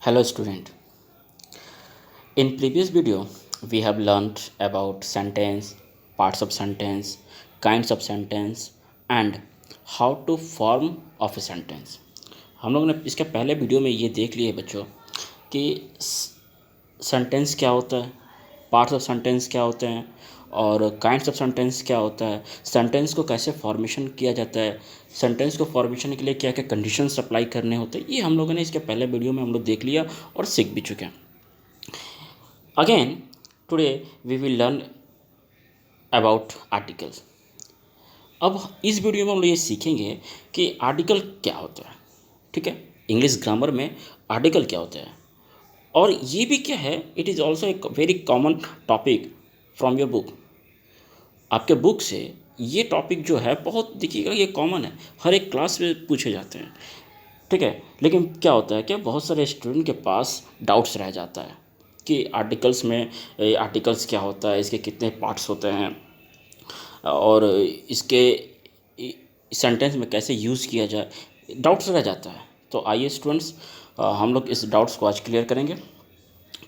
Hello student. In previous video we have learned about sentence, parts of sentence, kinds of sentence and how to form of a sentence. हम लोग ने इसके पहले video में ये देख लिए बच्चों कि सेंटेंस क्या होता है, पार्ट्स ऑफ सेंटेंस क्या होते हैं और काइंड्स ऑफ सेंटेंस क्या होता है, सेंटेंस को कैसे फॉर्मेशन किया जाता है, सेंटेंस को फॉर्मेशन के लिए क्या क्या कंडीशंस अप्लाई करने होते हैं। ये हम लोगों ने इसके पहले वीडियो में हम लोग देख लिया और सीख भी चुके हैं। Again today we will learn about articles. अब इस वीडियो में हम लोग ये सीखेंगे कि आर्टिकल क्या होता है। ठीक है, इंग्लिश ग्रामर में आर्टिकल क्या होता है और ये भी क्या है, it is also a very common topic from your book. आपके बुक से ये टॉपिक जो है बहुत दिखिएगा, ये कॉमन है, हर एक क्लास में पूछे जाते हैं। ठीक है, लेकिन क्या होता है कि बहुत सारे स्टूडेंट के पास डाउट्स रह जाता है कि आर्टिकल्स में आर्टिकल्स क्या होता है, इसके कितने पार्ट्स होते हैं और इसके सेंटेंस में कैसे यूज़ किया जाए, डाउट्स रह जाता है। तो आइए स्टूडेंट्स, हम लोग इस डाउट्स को आज क्लियर करेंगे।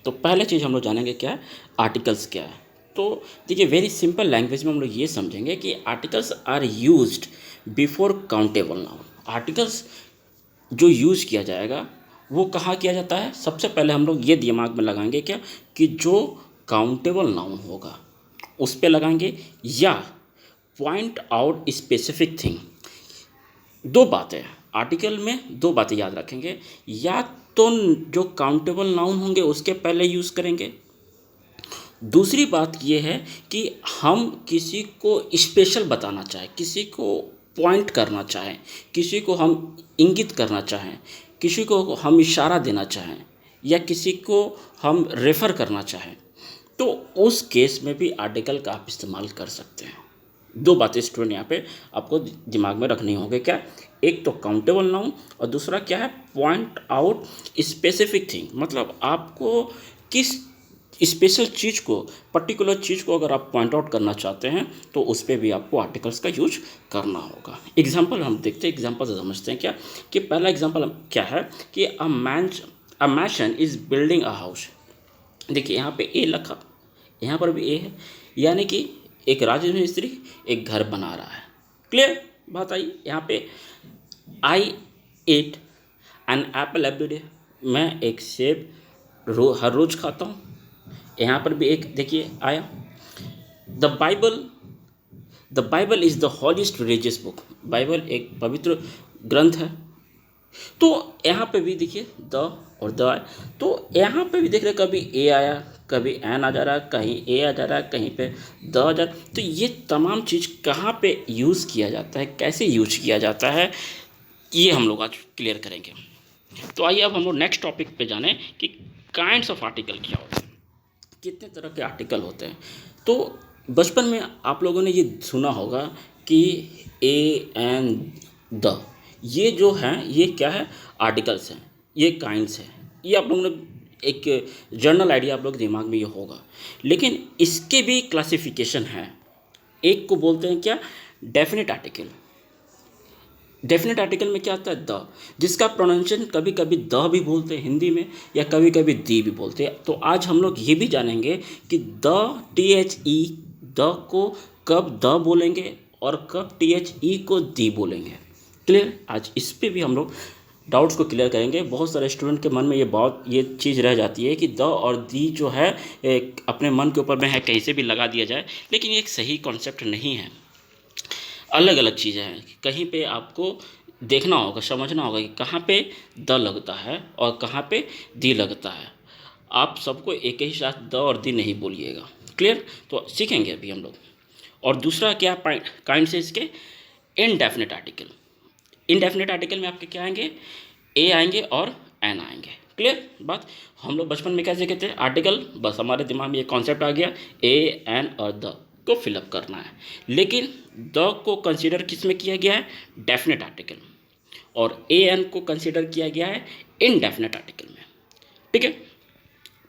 तो पहले चीज़ हम लोग जानेंगे क्या है, आर्टिकल्स क्या है। तो देखिए, वेरी सिंपल लैंग्वेज में हम लोग ये समझेंगे कि articles are used before countable noun. Articles जो यूज़ किया जाएगा वो कहाँ किया जाता है, सबसे पहले हम लोग ये दिमाग में लगाएंगे क्या कि जो काउंटेबल नाउन होगा उस पे लगाएंगे या पॉइंट आउट स्पेसिफिक थिंग। दो बातें आर्टिकल में, दो बातें याद रखेंगे, या तो जो काउंटेबल नाउन होंगे उसके पहले यूज़ करेंगे। दूसरी बात ये है कि हम किसी को स्पेशल बताना चाहें, किसी को पॉइंट करना चाहें, किसी को हम इंगित करना चाहें, किसी को हम इशारा देना चाहें या किसी को हम रेफ़र करना चाहें, तो उस केस में भी आर्टिकल का आप इस्तेमाल कर सकते हैं। दो बातें स्टूडेंट यहाँ पे आपको दिमाग में रखनी होगी क्या, एक तो काउंटेबल नाउन और दूसरा क्या है, पॉइंट आउट स्पेसिफिक थिंग। मतलब आपको किस स्पेशल चीज़ को, पर्टिकुलर चीज़ को अगर आप पॉइंट आउट करना चाहते हैं तो उस पर भी आपको आर्टिकल्स का यूज करना होगा। एग्जाम्पल हम देखते हैं, एग्जाम्पल से समझते हैं क्या कि पहला एग्जाम्पल क्या है कि अ मैशन इज़ बिल्डिंग अ हाउस। देखिए यहाँ पे ए लिखा, यहाँ पर भी ए है, यानी कि एक राजमिस्त्री एक घर बना रहा है। क्लियर बात आई। यहाँ पे I ate an apple every day, मैं एक सेब हर रोज़ खाता हूँ। यहाँ पर भी एक देखिए आया, the Bible is the holiest religious book. Bible एक पवित्र ग्रंथ है। तो यहाँ पे भी देखिए द और द आया, तो यहाँ पे भी देख रहे कभी ए आया, कभी एन आ जा रहा है, कहीं ए आ जा रहा है, कहीं पे द आ जा रहा है। तो ये तमाम चीज़ कहाँ पे यूज़ किया जाता है, कैसे यूज किया जाता है, ये हम लोग आज क्लियर करेंगे। तो आइए अब हम लोग नेक्स्ट टॉपिक पे जाने कि काइंड्स ऑफ आर्टिकल क्या होते हैं, कितने तरह के आर्टिकल होते हैं। तो बचपन में आप लोगों ने ये सुना होगा कि ए एन द, ये जो हैं ये क्या है, आर्टिकल्स हैं, ये काइंड्स हैं। ये आप लोगों ने एक जनरल आइडिया आप लोग दिमाग में ये होगा, लेकिन इसके भी क्लासिफिकेशन हैं। एक को बोलते हैं क्या, डेफिनेट आर्टिकल। डेफिनेट आर्टिकल में क्या आता है, द, जिसका प्रोनाउंसिएशन कभी कभी द भी बोलते हैं हिंदी में या कभी कभी दी भी बोलते हैं। तो आज हम लोग ये भी जानेंगे कि द THE, द को कब द बोलेंगे और कब THE को दी बोलेंगे। क्लियर, आज इस पे भी हम लोग डाउट्स को क्लियर करेंगे। बहुत सारे स्टूडेंट के मन में ये चीज़ रह जाती है कि द और दी जो है एक अपने मन के ऊपर में है, कहीं से भी लगा दिया जाए, लेकिन ये एक सही कॉन्सेप्ट नहीं है। अलग अलग चीज़ें हैं, कहीं पे आपको देखना होगा, समझना होगा कि कहाँ पे द लगता है और कहाँ पे दी लगता है। आप सबको एक ही साथ द और दी नहीं बोलिएगा। क्लियर, तो सीखेंगे अभी हम लोग। और दूसरा क्या काइंड से इसके, इनडेफिनेट आर्टिकल। इनडेफिनेट आर्टिकल में आपके क्या आएंगे, ए आएंगे और एन आएंगे। क्लियर बात। हम लोग बचपन में कैसे कहते हैं, आर्टिकल, बस हमारे दिमाग में ये कॉन्सेप्ट आ गया, ए एन और द को फिलअप करना है। लेकिन द को कंसीडर किस में किया गया है, डेफिनेट आर्टिकल, और ए एन को कंसीडर किया गया है इनडेफिनेट आर्टिकल में। ठीक है,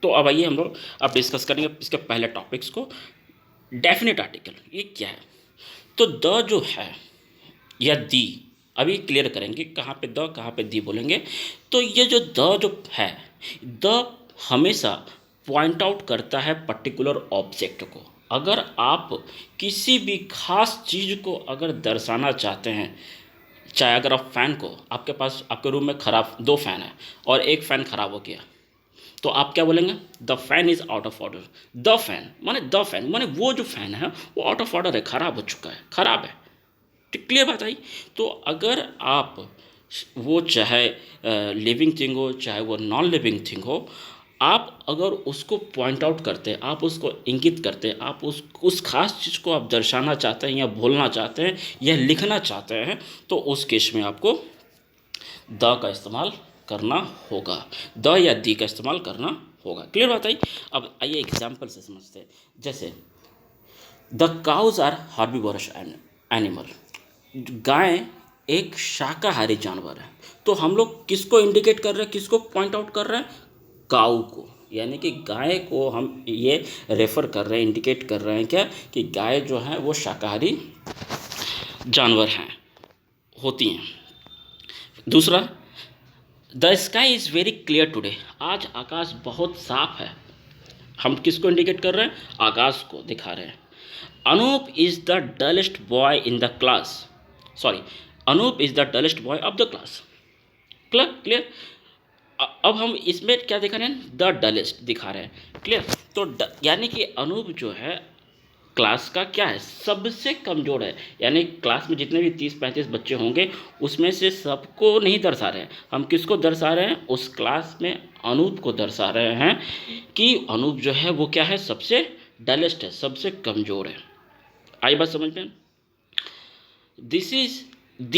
तो अब आइए हम लोग अब डिस्कस करेंगे इसके पहले टॉपिक्स को। डेफिनेट आर्टिकल ये क्या है, तो द जो है या दी, अभी क्लियर करेंगे कहाँ पे द कहाँ पे दी बोलेंगे। तो ये जो द जो है द हमेशा पॉइंट आउट करता है पर्टिकुलर ऑब्जेक्ट को। अगर आप किसी भी खास चीज़ को अगर दर्शाना चाहते हैं, चाहे अगर आप फ़ैन को, आपके पास आपके रूम में खराब 2 फ़ैन है और एक फ़ैन खराब हो गया, तो आप क्या बोलेंगे? The fan is out of order. The fan माने वो जो फ़ैन है वो आउट ऑफ ऑर्डर है, ख़राब हो चुका है, ख़राब है। तो क्लियर बात आई। तो अगर आप वो चाहे लिविंग थिंग हो चाहे वो नॉन लिविंग थिंग हो, आप अगर उसको पॉइंट आउट करते हैं, आप उसको इंगित करते हैं, आप उस खास चीज़ को आप दर्शाना चाहते हैं या बोलना चाहते हैं या लिखना चाहते हैं, तो उस केस में आपको द का इस्तेमाल करना होगा, द या दी का इस्तेमाल करना होगा। क्लियर बात आई। अब आइए एग्जाम्पल से समझते हैं। जैसे the cows are herbivorous animal, गाय एक शाकाहारी जानवर है। तो हम लोग किसको इंडिकेट कर रहे हैं, किसको पॉइंट आउट कर रहे हैं? काऊ को, यानी कि गाय को हम ये रेफर कर रहे हैं, इंडिकेट कर रहे हैं क्या, कि गाय जो है वो शाकाहारी जानवर हैं, होती हैं। दूसरा, the sky is very clear today, आज आकाश बहुत साफ है। हम किसको इंडिकेट कर रहे हैं? आकाश को दिखा रहे हैं। Anup is the dullest boy in the class, sorry, Anup is the dullest boy of the class. Clear clear. अब हम इसमें क्या दिखा रहे हैं? द डलेस्ट दिखा रहे हैं। क्लियर। तो यानी कि अनूप जो है क्लास का क्या है? सबसे कमज़ोर है। यानी क्लास में जितने भी 30-35 बच्चे होंगे उसमें से सबको नहीं दर्शा रहे हैं, हम किसको दर्शा रहे हैं? उस क्लास में अनूप को दर्शा रहे हैं कि अनूप जो है वो क्या है? सबसे डलेस्ट है, सबसे कमज़ोर है। आई बात समझ में? This is the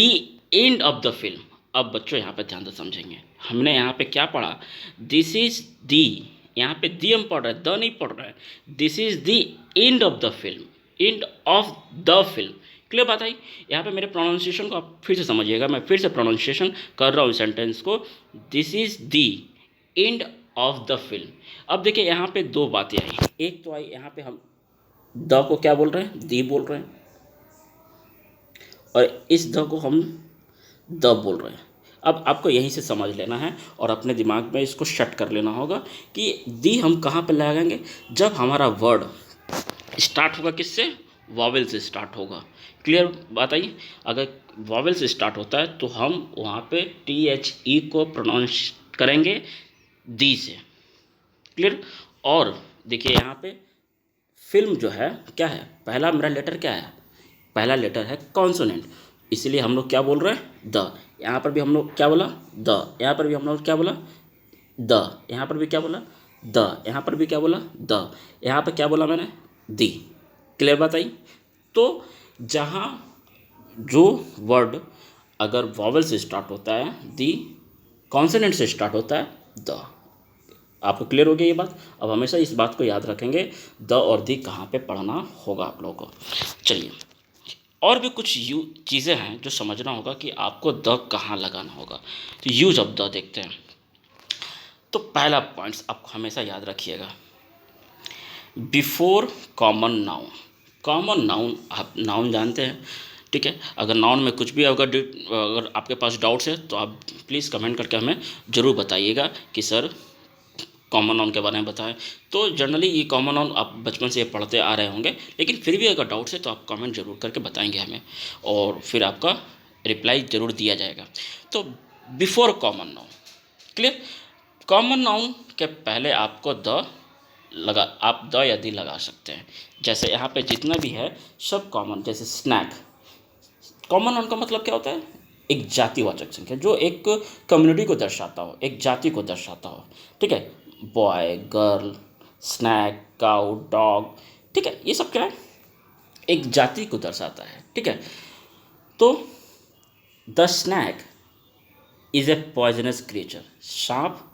end of the film. अब बच्चों यहाँ पे ध्यान से समझेंगे, हमने यहाँ पे क्या पढ़ा? दिस इज दी, यहाँ पे दी हम पढ़ रहे हैं, द नहीं पढ़ रहे हैं। This is the end of the film, end of the film. Clear बात आई। यहाँ पे मेरे प्रोनाउंसिएशन को आप फिर से समझिएगा, मैं फिर से प्रोनाउंसिएशन कर रहा हूँ सेंटेंस को। This is the end of the film. अब देखिए यहाँ पे 2 बातें आई। एक तो आई यहाँ पे हम द को क्या बोल रहे हैं? दी बोल रहे हैं, और इस द को हम द बोल रहे हैं। अब आपको यहीं से समझ लेना है और अपने दिमाग में इसको शट कर लेना होगा कि दी हम कहाँ पर लगाएंगे? जब हमारा वर्ड स्टार्ट होगा किससे? वॉवेल से स्टार्ट होगा। क्लियर बात आई। अगर वॉवेल से स्टार्ट होता है तो हम वहाँ पे THE को प्रोनाउंस करेंगे दी से। क्लियर। और देखिए यहाँ पे फिल्म जो है क्या है? पहला मेरा लेटर क्या है? पहला लेटर है कॉन्सोनेंट, इसलिए हम लोग क्या बोल रहे हैं? द। यहाँ पर भी हम लोग क्या बोला? द। यहाँ पर भी हम लोग क्या बोला? द। यहाँ पर भी क्या बोला? द। यहाँ पर भी क्या बोला? द। यहाँ पर क्या बोला मैंने? दी। क्लियर बात आई। तो जहाँ जो वर्ड अगर वॉवेल से स्टार्ट होता है, दी कॉन्सोनेंट से स्टार्ट होता है, द। आपको क्लियर हो गया ये बात? अब हमेशा इस बात को याद रखेंगे, द और दी कहाँ पे पढ़ना होगा आप लोगों को। चलिए, और भी कुछ चीज़ें हैं जो समझना होगा कि आपको द कहाँ लगाना होगा। तो यूज ऑफ द देखते हैं। तो पहला पॉइंट्स आपको हमेशा याद रखिएगा, before common noun. Common noun आप नाउन जानते हैं, ठीक है। अगर नाउन में कुछ भी अगर आपके पास डाउट्स है तो आप प्लीज़ कमेंट करके हमें ज़रूर बताइएगा कि सर कॉमन नाउन के बारे में बताएं। तो जनरली ये कॉमन नाउन आप बचपन से पढ़ते आ रहे होंगे, लेकिन फिर भी अगर डाउट्स है तो आप कमेंट जरूर करके बताएंगे हमें, और फिर आपका रिप्लाई ज़रूर दिया जाएगा। तो before common noun, clear. Common noun के पहले आपको द लगा, आप द या दी लगा सकते हैं। जैसे यहाँ पे जितना भी है सब कॉमन, जैसे स्नैक। कॉमन नाउन का मतलब क्या होता है? एक जातिवाचक संख्या जो एक कम्युनिटी को दर्शाता हो, एक जाति को दर्शाता हो, ठीक है। Boy, girl, snake, cow, dog, ठीक है, ये सब क्या है? एक जाति को दर्शाता है, ठीक है। तो the snake is a poisonous creature, सांप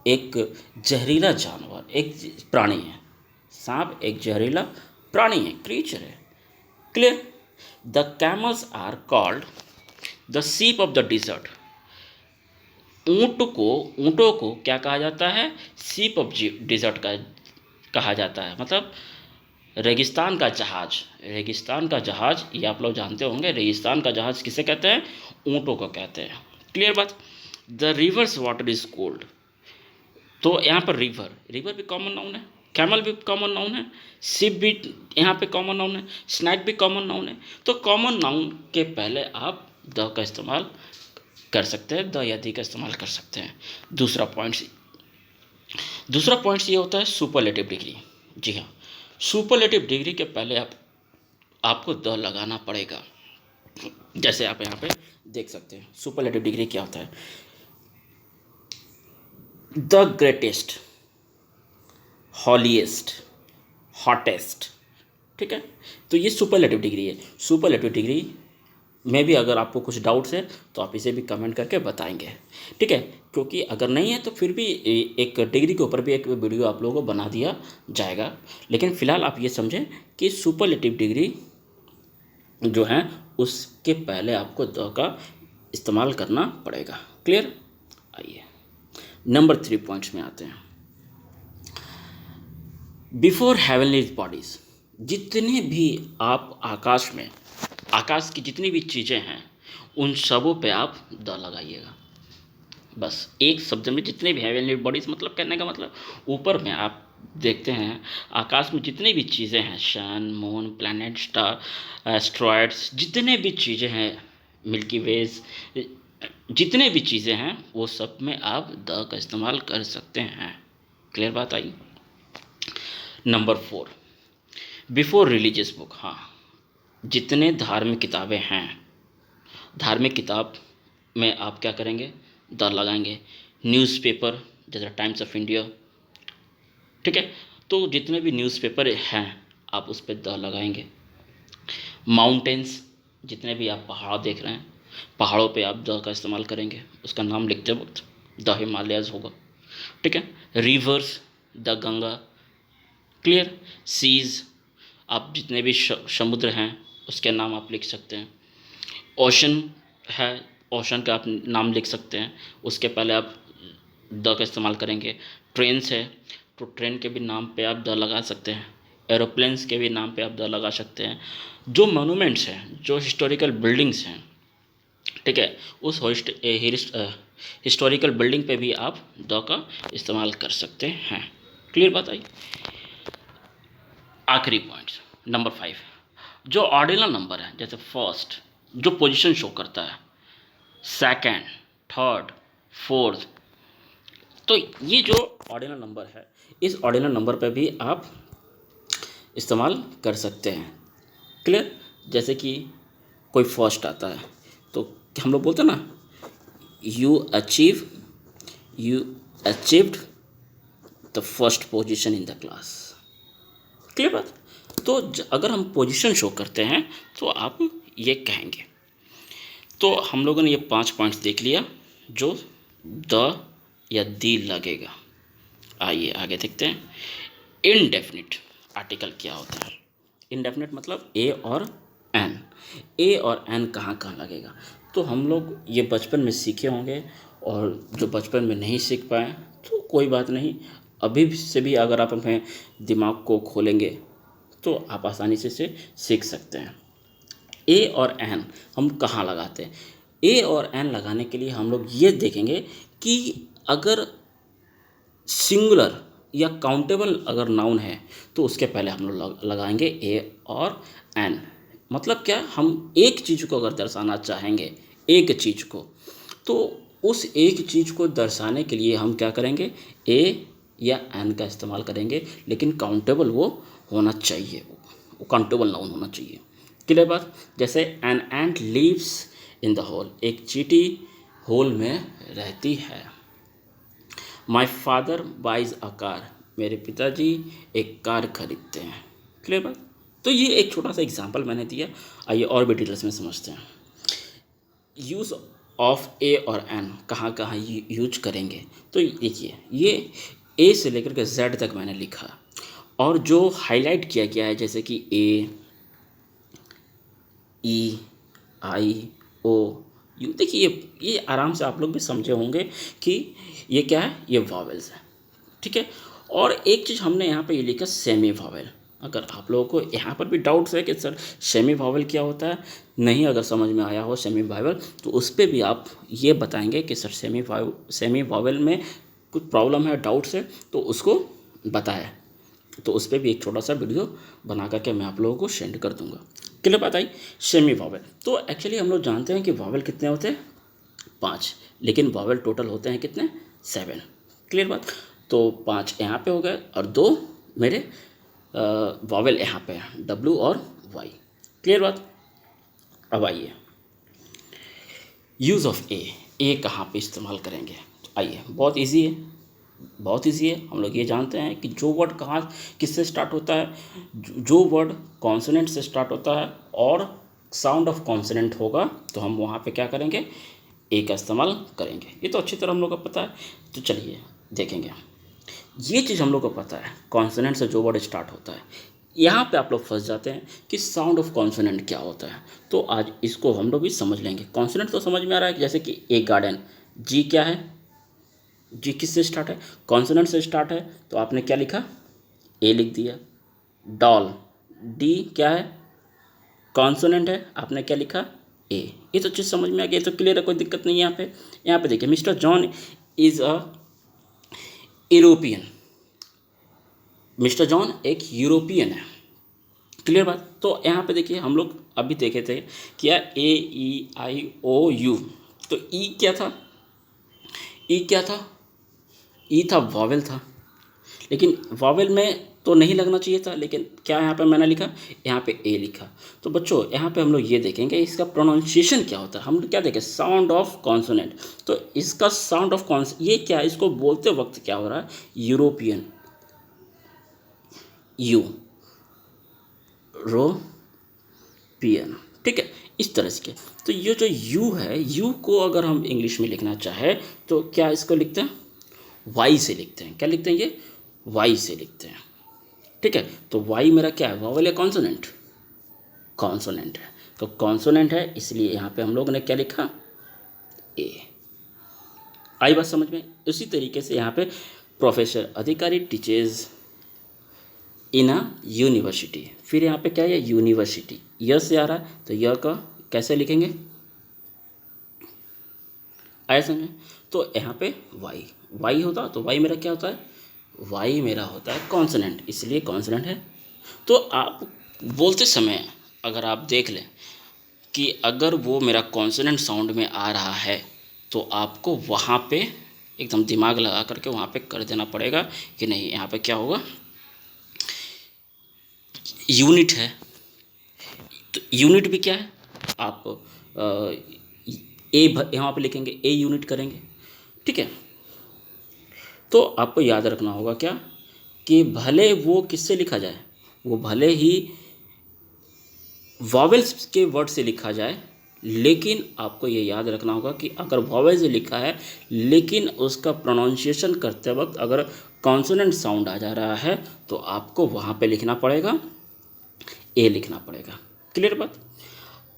एक जहरीला जानवर, एक प्राणी है। सांप एक जहरीला प्राणी है, क्रिएचर है। Clear. The camels are called the ship of the desert. ऊँटों को क्या कहा जाता है? सीप ऑफ डिजर्ट का कहा जाता है, मतलब रेगिस्तान का जहाज। रेगिस्तान का जहाज ये आप लोग जानते होंगे, रेगिस्तान का जहाज किसे कहते हैं? ऊँटों को कहते हैं। क्लियर बात। The reverse water is cold. तो यहाँ पर रिवर, रिवर भी कॉमन नाउन है, कैमल भी कॉमन नाउन है, शिप भी यहाँ पे कॉमन नाउन है, स्नैक भी कॉमन नाउन है। तो कॉमन नाउन के पहले आप द का इस्तेमाल कर सकते हैं, द या दी का इस्तेमाल कर सकते हैं। दूसरा पॉइंट्स ये होता है सुपरलेटिव डिग्री। जी हाँ, सुपरलेटिव डिग्री के पहले आपको द लगाना पड़ेगा। जैसे आप यहाँ पे देख सकते हैं सुपरलेटिव डिग्री क्या होता है, द ग्रेटेस्ट, हॉलीएस्ट, हॉटेस्ट। ठीक है, तो ये सुपरलेटिव डिग्री है। सुपरलेटिव डिग्री में भी अगर आपको कुछ डाउट्स है तो आप इसे भी कमेंट करके बताएंगे। ठीक है, क्योंकि अगर नहीं है तो फिर भी एक डिग्री के ऊपर भी एक वीडियो आप लोगों को बना दिया जाएगा। लेकिन फ़िलहाल आप ये समझें कि सुपरलेटिव डिग्री जो है उसके पहले आपको द का इस्तेमाल करना पड़ेगा। क्लियर? आइए नंबर 3 पॉइंट्स में आते हैं। बिफोर हेवनली बॉडीज, जितने भी आप आकाश की जितनी भी चीज़ें हैं उन सबों पे आप द लगाइएगा। बस एक शब्द में जितने भी हेवनली बॉडीज, मतलब कहने का मतलब ऊपर में आप देखते हैं आकाश में जितनी भी चीज़ें हैं, सन, मून, प्लैनेट, स्टार, एस्ट्रॉयड्स, जितने भी चीज़ें हैं, मिल्की वेज, जितने भी चीज़ें हैं वो सब में आप द का इस्तेमाल कर सकते हैं। क्लियर बात आई? Number 4, before religious book. हाँ, जितने धार्मिक किताबें हैं, धार्मिक किताब में आप क्या करेंगे, द लगाएंगे। न्यूज़पेपर जैसे टाइम्स ऑफ इंडिया, ठीक है, तो जितने भी न्यूज़पेपर हैं आप उस पर द लगाएंगे। माउंटेन्स, जितने भी आप पहाड़ देख रहे हैं, पहाड़ों पे आप द का इस्तेमाल करेंगे, उसका नाम लिखते वक्त द हिमालयाज़ होगा। ठीक है, rivers, the Ganga. Clear? Seas, आप जितने भी समुद्र हैं उसके नाम आप लिख सकते हैं। ओशन है, ओशन का आप नाम लिख सकते हैं, उसके पहले आप द का इस्तेमाल करेंगे। ट्रेन्स है तो ट्रेन के भी नाम पे आप द लगा सकते हैं। एरोप्लेन्स के भी नाम पे आप द लगा सकते हैं। जो मोनूमेंट्स हैं, जो हिस्टोरिकल बिल्डिंग्स हैं, ठीक है, उस हिस्टोरिकल बिल्डिंग पे भी आप द का इस्तेमाल कर सकते हैं। क्लियर बात आई? आखिरी पॉइंट नंबर 5, जो ऑर्डिनल नंबर है, जैसे फर्स्ट जो पोजीशन शो करता है, सेकंड, थर्ड, फोर्थ, तो ये जो ऑर्डिनल नंबर है इस ऑर्डिनल नंबर पे भी आप इस्तेमाल कर सकते हैं। क्लियर? जैसे कि कोई फर्स्ट आता है तो हम लोग बोलते हैं ना, you achieved the first position in the class. Clear बात? तो अगर हम पोजीशन शो करते हैं तो आप ये कहेंगे। तो हम लोगों ने ये 5 पॉइंट्स देख लिया जो द या दी लगेगा। आइए आगे देखते हैं। इनडेफिनिट आर्टिकल क्या होता है? इनडेफिनिट मतलब ए और एन। ए और एन कहाँ कहाँ लगेगा? तो हम लोग ये बचपन में सीखे होंगे, और जो बचपन में नहीं सीख पाए तो कोई बात नहीं, अभी से भी अगर आप अपने दिमाग को खोलेंगे तो आप आसानी से सीख सकते हैं। ए और एन हम कहाँ लगाते हैं? ए और एन लगाने के लिए हम लोग ये देखेंगे कि अगर सिंगुलर या काउंटेबल अगर नाउन है तो उसके पहले हम लोग लगाएंगे ए और एन। मतलब क्या, हम एक चीज़ को अगर दर्शाना चाहेंगे, एक चीज़ को, तो उस एक चीज़ को दर्शाने के लिए हम क्या करेंगे, ए या एन का इस्तेमाल करेंगे, लेकिन काउंटेबल वो होना चाहिए, वो काउंटेबल नाउन होना चाहिए। क्लियर बात? जैसे an ant lives in the hole, एक चींटी होल में रहती है। My father buys a car, मेरे पिताजी एक कार खरीदते हैं। क्लियर बात? तो ये एक छोटा सा एग्जाम्पल मैंने दिया। आइए और भी डिटेल्स में समझते हैं। यूज़ ऑफ ए और एन कहाँ कहाँ यूज करेंगे? तो देखिए, ये ए से लेकर के जेड तक मैंने लिखा, और जो हाईलाइट किया गया है जैसे कि ए, ई, आई, ओ, यू, देखिए ये आराम से आप लोग भी समझे होंगे कि ये क्या है, ये वॉवेल्स है। ठीक है, और एक चीज़ हमने यहाँ पे ये लिखा सेमी वॉवेल। अगर आप लोगों को यहाँ पर भी डाउट्स है कि सर सेमी वॉवेल क्या होता है, नहीं अगर समझ में आया हो सेमी वॉवेल, तो उस पर भी आप ये बताएंगे कि सर सेमी वॉवेल में कुछ प्रॉब्लम है, डाउट्स है तो उसको बताएं। तो उस पर भी एक छोटा सा वीडियो बना करके मैं आप लोगों को सेंड कर दूंगा। क्लियर बात आई। सेमी वॉवेल, तो एक्चुअली हम लोग जानते हैं कि वॉवेल कितने होते हैं, 5, लेकिन वॉवेल टोटल होते हैं कितने, 7। क्लियर बात। तो 5 यहाँ पे हो गए और 2 मेरे वॉवेल यहाँ पे हैं, W और Y। क्लियर बात। अब आइए यूज़ ऑफ ए कहाँ पे इस्तेमाल करेंगे। तो आइए, बहुत इजी है, बहुत इजी है। हम लोग ये जानते हैं कि जो वर्ड कहाँ किससे स्टार्ट होता है, जो वर्ड कॉन्सोनेंट से स्टार्ट होता है और साउंड ऑफ कॉन्सोनेंट होगा तो हम वहाँ पे क्या करेंगे, ए का इस्तेमाल करेंगे। ये तो अच्छी तरह हम लोग को पता है। तो चलिए देखेंगे, ये चीज़ हम लोग को पता है, कॉन्सोनेंट से जो वर्ड स्टार्ट होता है। यहाँ पे आप लोग फंस जाते हैं कि साउंड ऑफ कॉन्सोनेंट क्या होता है। तो आज इसको हम लोग भी समझ लेंगे। कॉन्सोनेंट तो समझ में आ रहा है, जैसे कि ए गार्डन, जी क्या है, जी किससे स्टार्ट है, कॉन्सोनेंट से स्टार्ट है, तो आपने क्या लिखा, ए लिख दिया। डॉल, डी क्या है, कॉन्सोनेंट है, आपने क्या लिखा, ए। ये तो चीज़ समझ में आ गई, तो क्लियर है, कोई दिक्कत नहीं है यहाँ पे। यहाँ पे देखिए, mister John is a European. Mister John एक यूरोपियन है। क्लियर बात। तो यहाँ पे देखिए, हम लोग अभी देखे थे क्या, AEIOU। तो ई क्या था, ई क्या था, ई था वॉवेल था, लेकिन वॉवेल में तो नहीं लगना चाहिए था, लेकिन क्या यहाँ पे मैंने लिखा, यहाँ पे ए लिखा। तो बच्चों यहाँ पे हम लोग ये देखेंगे इसका प्रोनाउंसिएशन क्या होता है। हम लोग क्या देखें, साउंड ऑफ कॉन्सोनेंट। तो इसका साउंड ऑफ कॉन्स, ये क्या है, इसको बोलते वक्त क्या हो रहा है, यूरोपियन, यू, रोपियन। ठीक है, इस तरह से। तो ये जो यू है, यू को अगर हम इंग्लिश में लिखना चाहे तो क्या इसको लिखते हैं, वाई से लिखते हैं। क्या लिखते हैं, ये वाई से लिखते हैं। ठीक है, तो वाई मेरा क्या है, वॉवेल या कॉन्सोनेंट, कॉन्सोनेंट है। तो कॉन्सोनेंट है, इसलिए यहाँ पे हम लोगों ने क्या लिखा, ए। आई बात समझ में। उसी तरीके से यहाँ पे प्रोफेसर अधिकारी टीचर्स इन अ यूनिवर्सिटी। फिर यहाँ पे क्या है, यूनिवर्सिटी, य से आ रहा है, तो य का कैसे लिखेंगे, आया समझ में। तो यहाँ पे वाई, वाई होता, तो वाई मेरा क्या होता है, वाई मेरा होता है कॉन्सोनेंट, इसलिए कॉन्सोनेंट है। तो आप बोलते समय अगर आप देख लें कि अगर वो मेरा कॉन्सोनेंट साउंड में आ रहा है तो आपको वहाँ पे एकदम दिमाग लगा करके वहाँ पे कर देना पड़ेगा कि नहीं, यहाँ पे क्या होगा, यूनिट है। तो यूनिट भी क्या है, आप ए यहाँ पे लिखेंगे, ए यूनिट करेंगे। ठीक है, तो आपको याद रखना होगा क्या, कि भले वो किससे लिखा जाए, वो भले ही वॉवेल्स के वर्ड से लिखा जाए, लेकिन आपको ये याद रखना होगा कि अगर वॉवेल से लिखा है लेकिन उसका प्रोनाउंसिएशन करते वक्त अगर कॉन्सोनेंट साउंड आ जा रहा है तो आपको वहाँ पे लिखना पड़ेगा, ए लिखना पड़ेगा। क्लियर बात।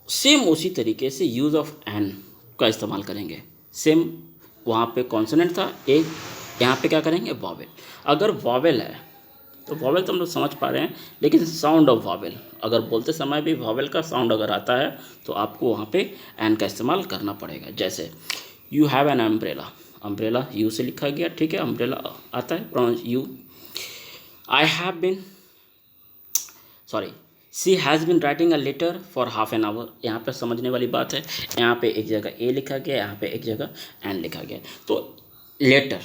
सेम उसी तरीके से यूज़ ऑफ एन का इस्तेमाल करेंगे। सेम वहाँ पे कॉन्सोनेंट था, ए, यहाँ पे क्या करेंगे, वॉवेल। अगर वॉवेल है तो वॉवेल तो हम लोग समझ पा रहे हैं, लेकिन साउंड ऑफ वॉवेल अगर बोलते समय भी वॉवेल का साउंड अगर आता है तो आपको वहाँ पे एन का इस्तेमाल करना पड़ेगा। जैसे you have an umbrella, umbrella you से लिखा गया, ठीक है, अम्ब्रेला आता है pronounce you. I have been, sorry, she has been writing a letter for half an hour. यहाँ पे समझने वाली बात है, यहाँ पे एक जगह ए लिखा गया, यहाँ पे एक जगह एन लिखा गया। तो लेटर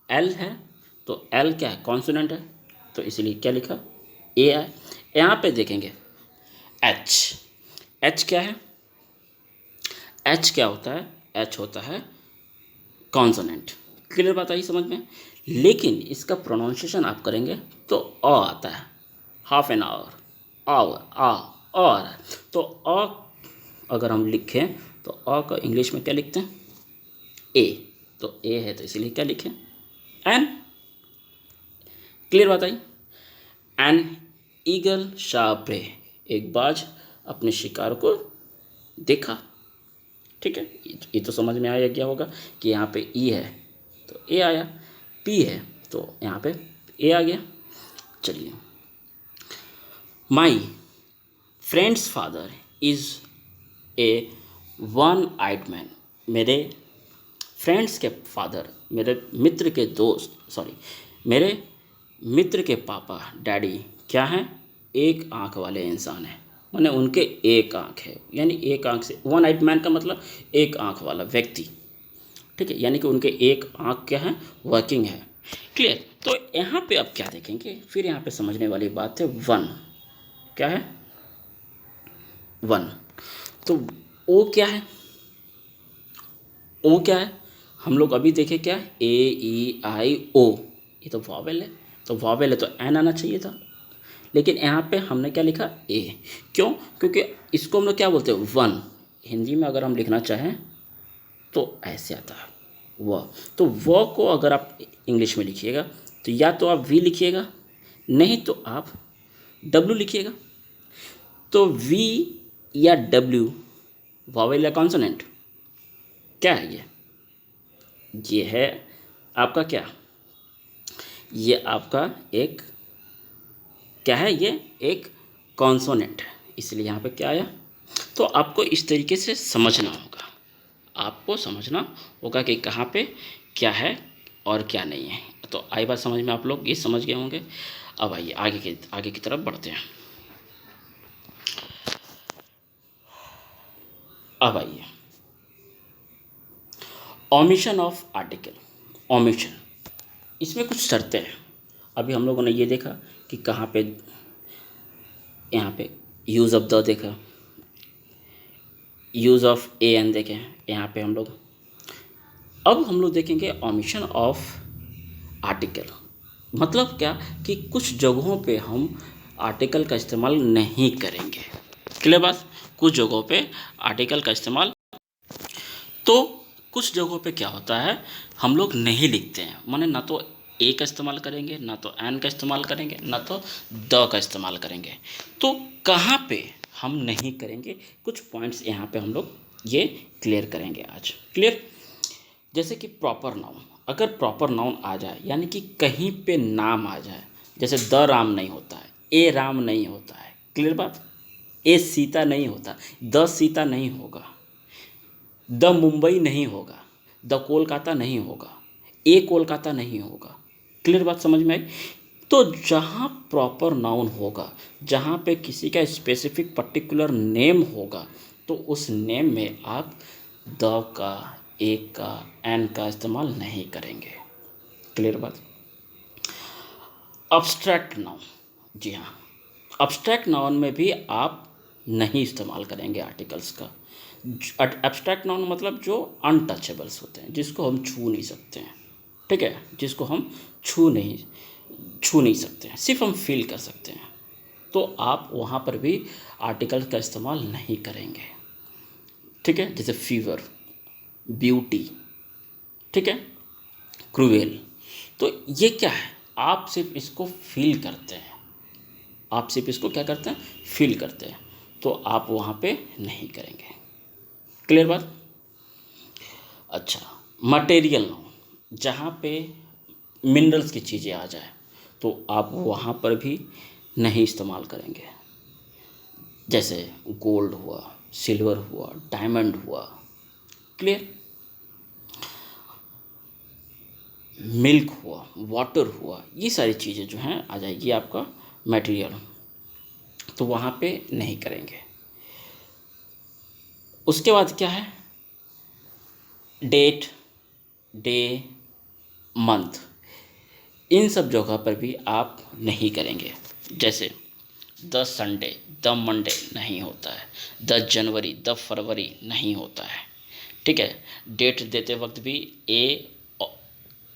एल है, तो एल क्या है, कॉन्सोनेंट है, तो इसलिए क्या लिखा, ए है। यहाँ पे देखेंगे एच, एच क्या है, एच क्या होता है, एच होता है कॉन्सोनेंट। क्लियर बात आई समझ में। लेकिन इसका प्रोनाउंसिएशन आप करेंगे तो अ आता है, हाफ एन आवर, आवर, आ, और। तो अ अगर हम लिखें तो अ का इंग्लिश में क्या लिखते हैं, ए। तो ए है तो इसीलिए क्या लिखें, एन। क्लियर बात आई। एन ईगल शॉ प्रे, एक बाज अपने शिकार को देखा। ठीक है, ये तो समझ में आया क्या होगा कि यहाँ पे ई है तो ए आया, पी है तो यहाँ पे ए आ गया। चलिए, my friend's father is a one eyed man, मेरे फ्रेंड्स के फादर, मेरे मित्र के दोस्त, सॉरी, मेरे मित्र के पापा, डैडी क्या हैं? एक आंख वाले इंसान हैं, माने उनके एक आंख है, यानी एक आंख से, वन आइड मैन का मतलब एक आंख वाला व्यक्ति, ठीक है, यानी कि उनके एक आंख क्या है? वर्किंग है। क्लियर? तो यहाँ पे अब क्या देखेंगे, फिर यहाँ पे समझने वाली बात है वन। क्या है? वन। तो ओ क्या है? ओ क्या है? हम लोग अभी देखे क्या है? ए ई आई ओ, ये तो वॉवेल है, तो वॉवेल है तो एन आना चाहिए था, लेकिन यहाँ पे हमने क्या लिखा? ए। क्यों? क्योंकि इसको हम लोग क्या बोलते हैं? वन। हिंदी में अगर हम लिखना चाहें तो ऐसे आता है व। तो व को अगर आप इंग्लिश में लिखिएगा तो या तो आप वी लिखिएगा, नहीं तो आप डब्ल्यू लिखिएगा। तो वी या डब्ल्यू वॉवेल या कॉन्सोनेंट? क्या है ये? ये है आपका क्या? ये आपका एक क्या है? ये एक कॉन्सोनेंट है, इसलिए यहाँ पे क्या आया? तो आपको इस तरीके से समझना होगा, आपको समझना होगा कि कहाँ पे क्या है और क्या नहीं है। तो आई बात समझ में? आप लोग ये समझ गए होंगे। अब आइए आगे की तरफ बढ़ते हैं। अब आइए, ओमिशन ऑफ आर्टिकल। ओमिशन, इसमें कुछ शर्तें हैं। अभी हम लोगों ने ये देखा कि कहाँ पे, यहाँ पे यूज़ ऑफ द देखा, यूज़ ऑफ ए एन देखें यहाँ पे हम लोग। अब हम लोग देखेंगे ओमिशन ऑफ आर्टिकल। मतलब क्या कि कुछ जगहों पे हम आर्टिकल का इस्तेमाल नहीं करेंगे। क्लियर बात? कुछ जगहों पे आर्टिकल का इस्तेमाल, तो कुछ जगहों पे क्या होता है, हम लोग नहीं लिखते हैं, माने ना तो ए का इस्तेमाल करेंगे, ना तो एन का इस्तेमाल करेंगे, ना तो द का इस्तेमाल करेंगे। तो कहाँ पे हम नहीं करेंगे, कुछ पॉइंट्स यहाँ पे हम लोग ये क्लियर करेंगे आज। क्लियर? जैसे कि प्रॉपर नाउन, अगर प्रॉपर नाउन आ जाए, यानी कि कहीं पे नाम आ जाए, जैसे द राम नहीं होता है, ए राम नहीं होता है। क्लियर बात? ए सीता नहीं होता, द सीता नहीं होगा, द मुंबई नहीं होगा, द कोलकाता नहीं होगा, ए कोलकाता नहीं होगा। क्लियर बात समझ में आई? तो जहाँ प्रॉपर नाउन होगा, जहाँ पे किसी का स्पेसिफिक पर्टिकुलर नेम होगा, तो उस नेम में आप द का, ए का, एन का इस्तेमाल नहीं करेंगे। क्लियर बात? अब्स्ट्रैक्ट नाउन, जी हाँ, अब्स्ट्रैक्ट नाउन में भी आप नहीं इस्तेमाल करेंगे आर्टिकल्स का। एब्स्ट्रैक्ट नाउन मतलब जो अनटचेबल्स होते हैं, जिसको हम छू नहीं सकते हैं, ठीक है, जिसको हम छू नहीं सकते हैं, सिर्फ हम फील कर सकते हैं, तो आप वहाँ पर भी आर्टिकल का इस्तेमाल नहीं करेंगे। ठीक है? जैसे फीवर, ब्यूटी, ठीक है, क्रूएल। तो ये क्या है? आप सिर्फ इसको फील करते हैं, आप सिर्फ इसको क्या करते हैं? फील करते हैं, तो आप वहाँ पे नहीं करेंगे। क्लियर बात? अच्छा, मटेरियल नाउन, जहाँ पे मिनरल्स की चीज़ें आ जाए, तो आप वहाँ पर भी नहीं इस्तेमाल करेंगे। जैसे गोल्ड हुआ, सिल्वर हुआ, डायमंड हुआ। क्लियर? मिल्क हुआ, वाटर हुआ, ये सारी चीज़ें जो हैं आ जाएगी आपका मटेरियल, तो वहाँ पे नहीं करेंगे। उसके बाद क्या है? डेट, डे, मंथ, इन सब जगह पर भी आप नहीं करेंगे। जैसे द संडे, द मंडे नहीं होता है, द जनवरी, द फरवरी नहीं होता है। ठीक है? डेट देते वक्त भी ए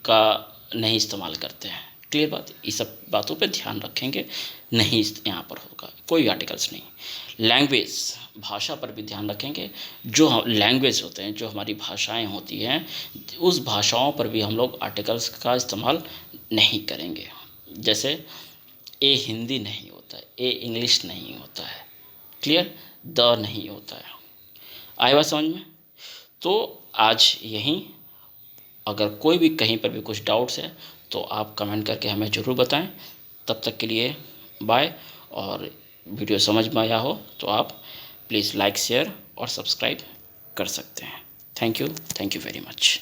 का नहीं इस्तेमाल करते हैं। क्लियर बात? इस सब बातों पे ध्यान रखेंगे, नहीं यहाँ पर होगा कोई आर्टिकल्स नहीं। लैंग्वेज, भाषा पर भी ध्यान रखेंगे। जो लैंग्वेज होते हैं, जो हमारी भाषाएं होती हैं, उस भाषाओं पर भी हम लोग आर्टिकल्स का इस्तेमाल नहीं करेंगे। जैसे ए हिंदी नहीं होता है, ए इंग्लिश नहीं होता है। क्लियर? द नहीं होता है। आया बात समझ में? तो आज यहीं, अगर कोई भी कहीं पर भी कुछ डाउट्स है तो आप कमेंट करके हमें ज़रूर बताएं। तब तक के लिए बाय। और वीडियो समझ में आया हो तो आप प्लीज़ लाइक, शेयर और सब्सक्राइब कर सकते हैं। Thank you very much.